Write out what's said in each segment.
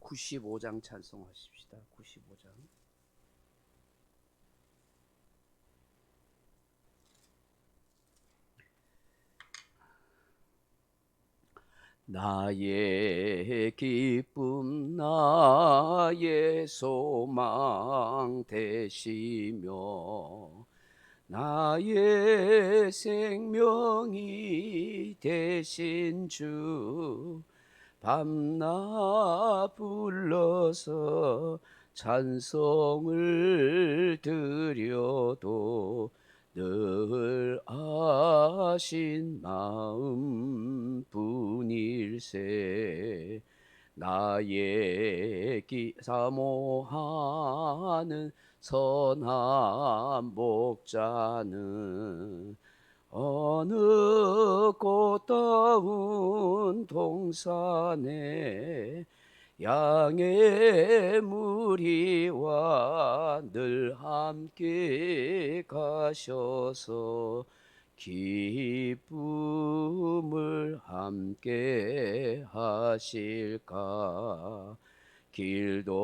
95장 찬송하십시다. 95장. 나의 기쁨 나의 소망 되시며 나의 생명이 되신 주 밤낮 불러서 찬송을 드려도 늘 아신 마음 뿐일세. 나의 사모하는 선한 목자는 어느 꽃다운 동산에 양의 무리와 늘 함께 가셔서 기쁨을 함께 하실까. 길도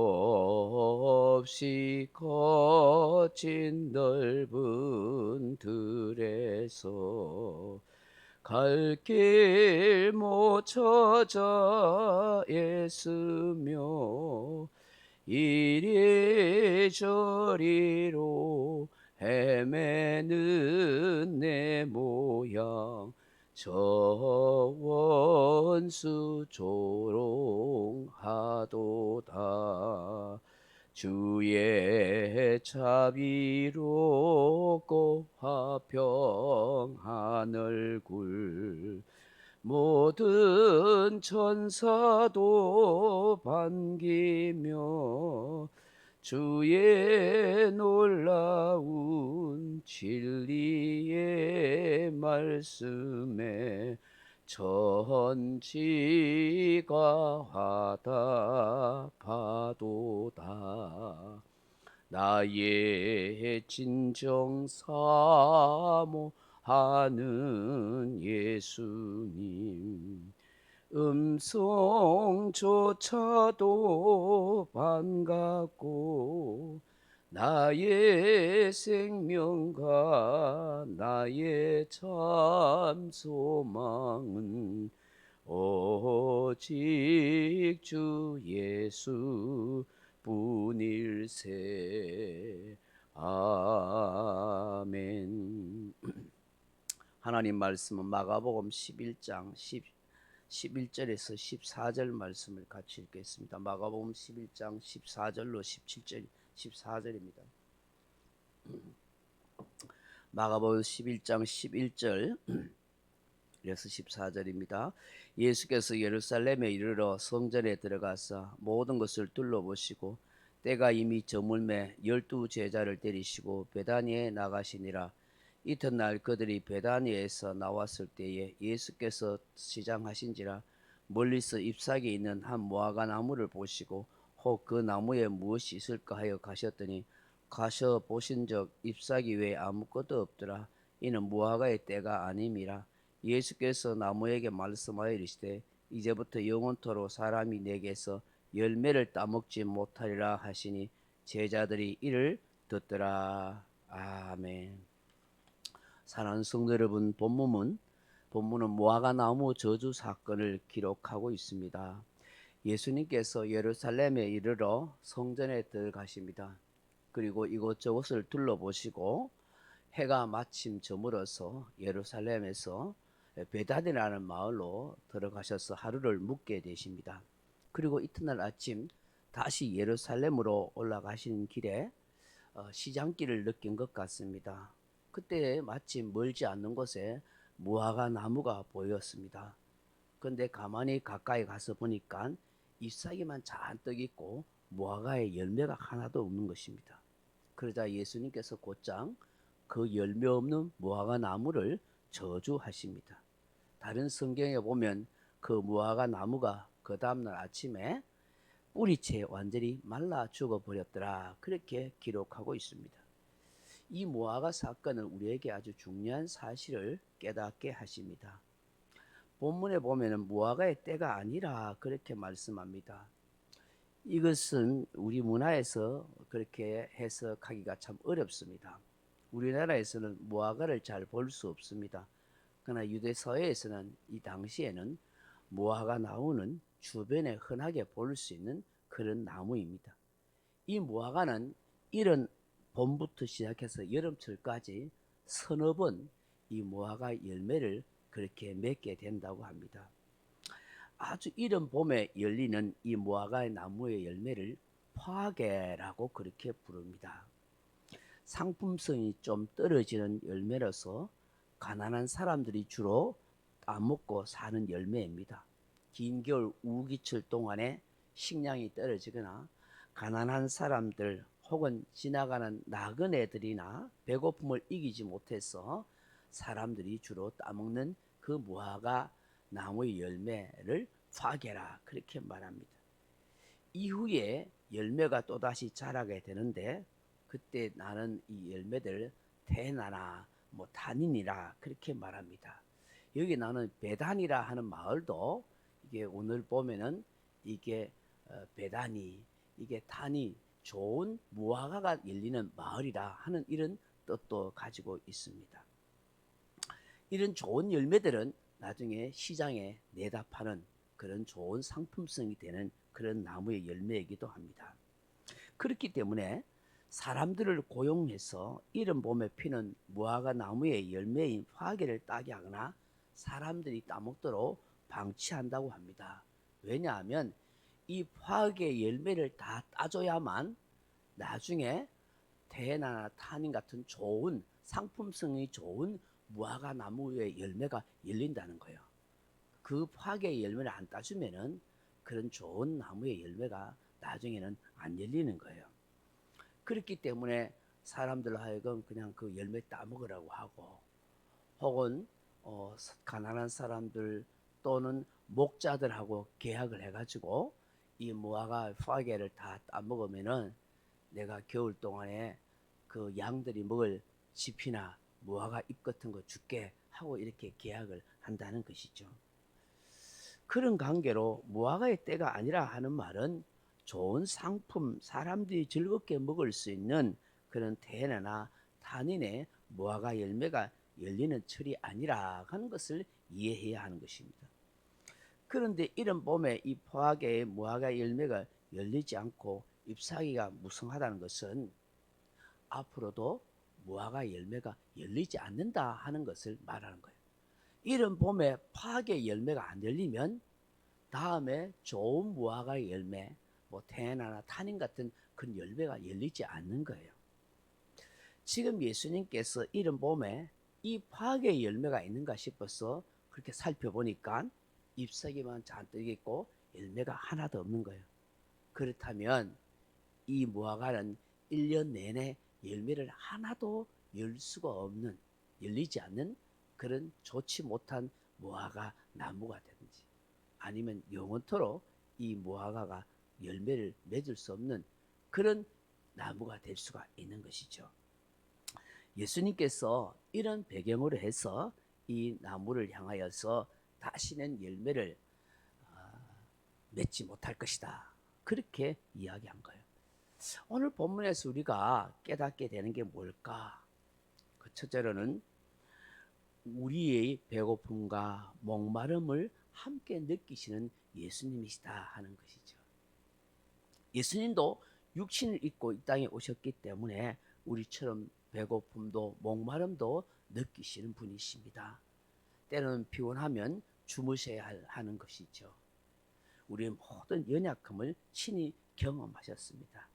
없이 거친 넓은 들에서 갈 길 못 찾아 애쓰며 이리저리로 헤매는 내 모양 저 원수 조롱하도다. 주의 자비롭고 화평한 얼굴 모든 천사도 반기며 주의 놀라운 진리의 말씀에 천지가 화답하도다. 나의 진정 사모하는 예수님 음성조차도 반갑고 나의 생명과 나의 참 소망은 오직 주 예수 뿐일세. 아멘. 하나님 말씀은 마가복음 11장 11절에서 14절 말씀을 같이 읽겠습니다. 마가복음 11장 14절로 17절 14절입니다. 마가복음 11장 11절 그래서 14절입니다. 예수께서 예루살렘에 이르러 성전에 들어가서 모든 것을 둘러보시고 때가 이미 저물매 12 제자를 데리시고 베다니에 나가시니라. 이튿날 그들이 베다니에서 나왔을 때에 예수께서 시장하신지라 멀리서 잎사귀 있는 한 무화과 나무를 보시고 혹 그 나무에 무엇이 있을까 하여 가셨더니 가셔 보신적 잎사귀 외에 아무것도 없더라. 이는 무화과의 때가 아님이라. 예수께서 나무에게 말씀하여 이르시되 이제부터 영원토록 사람이 내게서 열매를 따먹지 못하리라 하시니 제자들이 이를 듣더라. 아멘. 사랑하는 성도 여러분, 본문은 무화과 나무 저주 사건을 기록하고 있습니다. 예수님께서 예루살렘에 이르러 성전에 들어가십니다. 그리고 이곳저곳을 둘러보시고 해가 마침 저물어서 예루살렘에서 베다니라는 마을로 들어가셔서 하루를 묵게 되십니다. 그리고 이튿날 아침 다시 예루살렘으로 올라가시는 길에 시장길을 느낀 것 같습니다. 그때 마침 멀지 않는 곳에 무화과 나무가 보였습니다. 그런데 가만히 가까이 가서 보니까 잎사귀만 잔뜩 있고 무화과에 열매가 하나도 없는 것입니다. 그러자 예수님께서 곧장 그 열매 없는 무화과 나무를 저주하십니다. 다른 성경에 보면 그 무화과 나무가 그 다음날 아침에 뿌리채 완전히 말라 죽어버렸더라, 그렇게 기록하고 있습니다. 이 무화과 사건은 우리에게 아주 중요한 사실을 깨닫게 하십니다. 본문에 보면 무화과의 때가 아니라 그렇게 말씀합니다. 이것은 우리 문화에서 그렇게 해석하기가 참 어렵습니다. 우리나라에서는 무화과를 잘 볼 수 없습니다. 그러나 유대 사회에서는 이 당시에는 무화과 나무는 주변에 흔하게 볼 수 있는 그런 나무입니다. 이 무화과는 이른 봄부터 시작해서 여름철까지 서너 번 이 무화과 열매를 그렇게 맺게 된다고 합니다. 아주 이른 봄에 열리는 이 무화과 나무의 열매를 화개라고 그렇게 부릅니다. 상품성이 좀 떨어지는 열매라서 가난한 사람들이 주로 따먹고 사는 열매입니다. 긴 겨울 우기철 동안에 식량이 떨어지거나 가난한 사람들 혹은 지나가는 나그네들이나 배고픔을 이기지 못해서 사람들이 주로 따먹는 그 무화과 나무의 열매를 화개라 그렇게 말합니다. 이후에 열매가 또다시 자라게 되는데 그때 나는 이 열매들 테나나 뭐 타닌이라 그렇게 말합니다. 여기 나는 베단이라 하는 마을도 이게 오늘 보면은 이게 베단이 이게 탄이 좋은 무화과가 열리는 마을이라 하는 이런 뜻도 가지고 있습니다. 이런 좋은 열매들은 나중에 시장에 내다 파는 그런 좋은 상품성이 되는 그런 나무의 열매이기도 합니다. 그렇기 때문에 사람들을 고용해서 이른 봄에 피는 무화과 나무의 열매인 화개를 따게 하거나 사람들이 따먹도록 방치한다고 합니다. 왜냐하면 이 화개 열매를 다 따줘야만 나중에 테나나 타닌 같은 좋은 상품성이 좋은 무화과 나무의 열매가 열린다는 거예요. 그 화개의 열매를 안 따주면은 그런 좋은 나무의 열매가 나중에는 안 열리는 거예요. 그렇기 때문에 사람들 하여금 그냥 그 열매 따먹으라고 하고 혹은 가난한 사람들 또는 목자들하고 계약을 해가지고 이 무화과 화개를 다 따먹으면은 내가 겨울 동안에 그 양들이 먹을 짚이나 무화과 잎 같은 거 줄게 하고 이렇게 계약을 한다는 것이죠. 그런 관계로 무화과의 때가 아니라 하는 말은 좋은 상품, 사람들이 즐겁게 먹을 수 있는 그런 테나나 타닌의 무화과 열매가 열리는 철이 아니라 하는 것을 이해해야 하는 것입니다. 그런데 이런 봄에 이 포화계의 무화과 열매가 열리지 않고 잎사귀가 무성하다는 것은 앞으로도 무화과 열매가 열리지 않는다 하는 것을 말하는 거예요. 이런 봄에 파괴 열매가 안 열리면 다음에 좋은 무화과 열매, 뭐 테나나 타닌 같은 그 열매가 열리지 않는 거예요. 지금 예수님께서 이런 봄에 이 파괴 열매가 있는가 싶어서 그렇게 살펴보니까 잎사귀만 잔뜩 있고 열매가 하나도 없는 거예요. 그렇다면 이 무화과는 1년 내내 열매를 하나도 열 수가 없는, 열리지 않는 그런 좋지 못한 무화과 나무가 되든지 아니면 영원토록 이 무화과가 열매를 맺을 수 없는 그런 나무가 될 수가 있는 것이죠. 예수님께서 이런 배경으로 해서 이 나무를 향하여서 다시는 열매를 맺지 못할 것이다. 그렇게 이야기한 거예요. 오늘 본문에서 우리가 깨닫게 되는 게 뭘까? 그 첫째로는 우리의 배고픔과 목마름을 함께 느끼시는 예수님이시다 하는 것이죠. 예수님도 육신을 입고 이 땅에 오셨기 때문에 우리처럼 배고픔도 목마름도 느끼시는 분이십니다. 때로는 피곤하면 주무셔야 하는 것이죠. 우리의 모든 연약함을 친히 경험하셨습니다.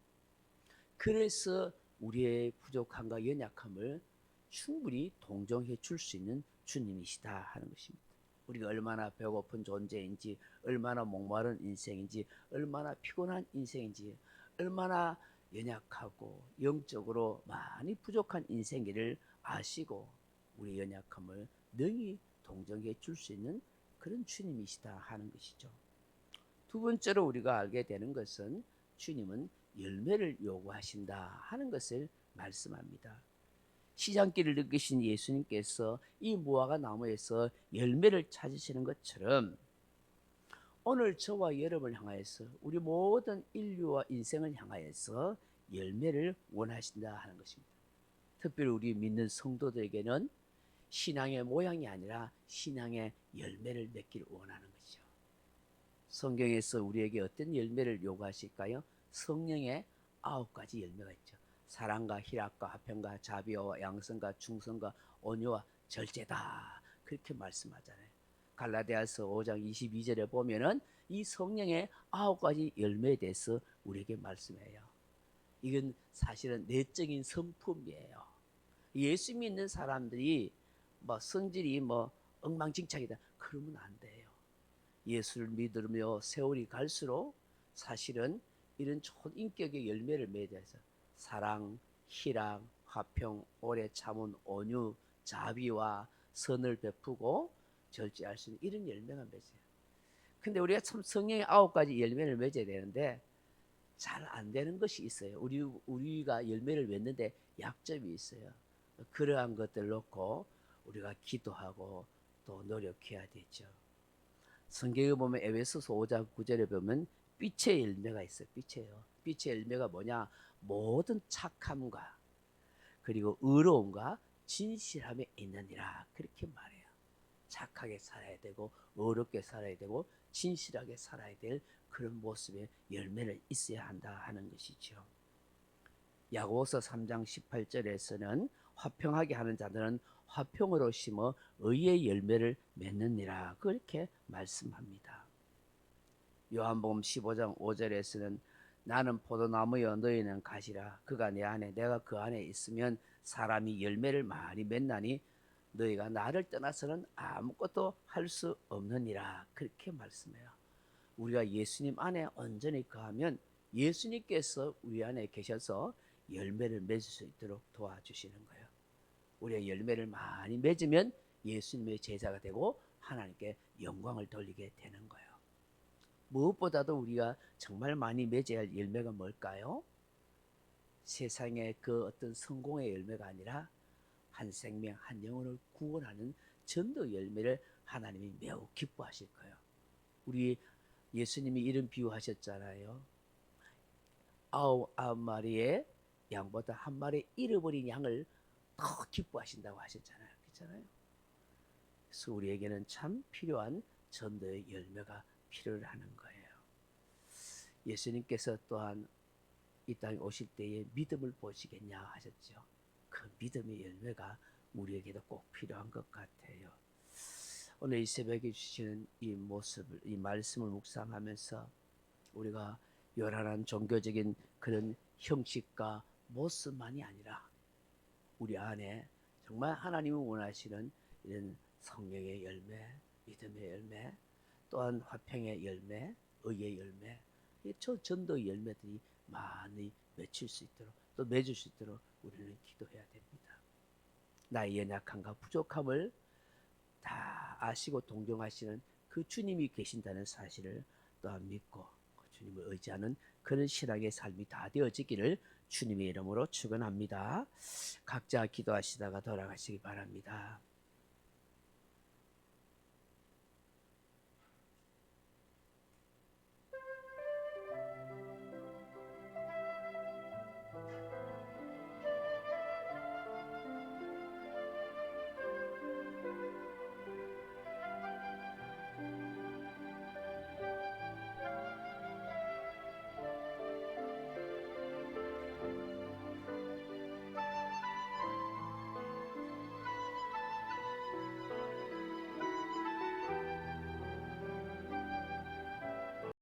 그래서 우리의 부족함과 연약함을 충분히 동정해 줄 수 있는 주님이시다 하는 것입니다. 우리가 얼마나 배고픈 존재인지, 얼마나 목마른 인생인지, 얼마나 피곤한 인생인지, 얼마나 연약하고 영적으로 많이 부족한 인생기를 아시고 우리 연약함을 능히 동정해 줄 수 있는 그런 주님이시다 하는 것이죠. 두 번째로 우리가 알게 되는 것은 주님은 열매를 요구하신다 하는 것을 말씀합니다. 시장길을 느끼신 예수님께서 이 무화과 나무에서 열매를 찾으시는 것처럼 오늘 저와 여러분을 향하여서 우리 모든 인류와 인생을 향하여서 열매를 원하신다 하는 것입니다. 특별히 우리 믿는 성도들에게는 신앙의 모양이 아니라 신앙의 열매를 맺기를 원하는 것이죠. 성경에서 우리에게 어떤 열매를 요구하실까요? 성령의 9가지 열매가 있죠. 사랑과 희락과 화평과 자비와 양성과 충성과 온유와 절제다. 그렇게 말씀하잖아요. 갈라디아서 5장 22절에 보면은 이 성령의 9가지 열매에 대해서 우리에게 말씀해요. 이건 사실은 내적인 성품이에요. 예수 믿는 사람들이 뭐 성질이 뭐 엉망진창이다 그러면 안 돼요. 예수를 믿으며 세월이 갈수록 사실은 이런 좋은 인격의 열매를 맺어야 해서 사랑, 희락, 화평, 오래 참은 온유, 자비와 선을 베푸고 절제할 수 있는 이런 열매가 맺어요. 근데 우리가 참 성령의 9가지 열매를 맺어야 되는데 잘 안 되는 것이 있어요. 우리가 열매를 맺는데 약점이 있어요. 그러한 것들 놓고 우리가 기도하고 또 노력해야 되죠. 성경에 보면 에베소서 5장 9절에 보면 빛의 열매가 있어요. 빛이에요. 빛의 열매가 뭐냐? 모든 착함과 그리고 의로움과 진실함에 있느니라 그렇게 말해요. 착하게 살아야 되고 의롭게 살아야 되고 진실하게 살아야 될 그런 모습의 열매를 있어야 한다 하는 것이죠. 야고보서 3장 18절에서는 화평하게 하는 자들은 화평으로 심어 의의 열매를 맺느니라 그렇게 말씀합니다. 요한복음 15장 5절에서는 나는 포도나무여 너희는 가지라 그가 내 안에 내가 그 안에 있으면 사람이 열매를 많이 맺나니 너희가 나를 떠나서는 아무것도 할 수 없느니라 그렇게 말씀해요. 우리가 예수님 안에 온전히 거하면 예수님께서 우리 안에 계셔서 열매를 맺을 수 있도록 도와주시는 거예요. 우리가 열매를 많이 맺으면 예수님의 제자가 되고 하나님께 영광을 돌리게 되는 거예요. 무엇보다도 우리가 정말 많이 맺어야 할 열매가 뭘까요? 세상의 그 어떤 성공의 열매가 아니라 한 생명, 한 영혼을 구원하는 전도 열매를 하나님이 매우 기뻐하실 거예요. 우리 예수님이 이런 비유하셨잖아요. 아홉 마리의 양보다 한 마리 잃어버린 양을 더 기뻐하신다고 하셨잖아요. 그렇잖아요. 그래서 우리에게는 참 필요한 전도의 열매가 필요하는 거예요. 예수님께서 또한 이 땅에 오실 때에 믿음을 보시겠냐 하셨죠. 그 믿음의 열매가 우리에게도 꼭 필요한 것 같아요. 오늘 이 새벽에 주시는 이 모습을, 이 말씀을 묵상하면서 우리가 요란한 종교적인 그런 형식과 모습만이 아니라 우리 안에 정말 하나님이 원하시는 이런 성령의 열매, 믿음의 열매, 또한 화평의 열매, 의의 열매, 저 전도의 열매들이 많이 맺힐 수 있도록 또 맺을 수 있도록 우리는 기도해야 됩니다. 나의 연약함과 부족함을 다 아시고 동정하시는 그 주님이 계신다는 사실을 또한 믿고 그 주님을 의지하는 그런 신앙의 삶이 다 되어지기를 주님의 이름으로 축원합니다. 각자 기도하시다가 돌아가시기 바랍니다.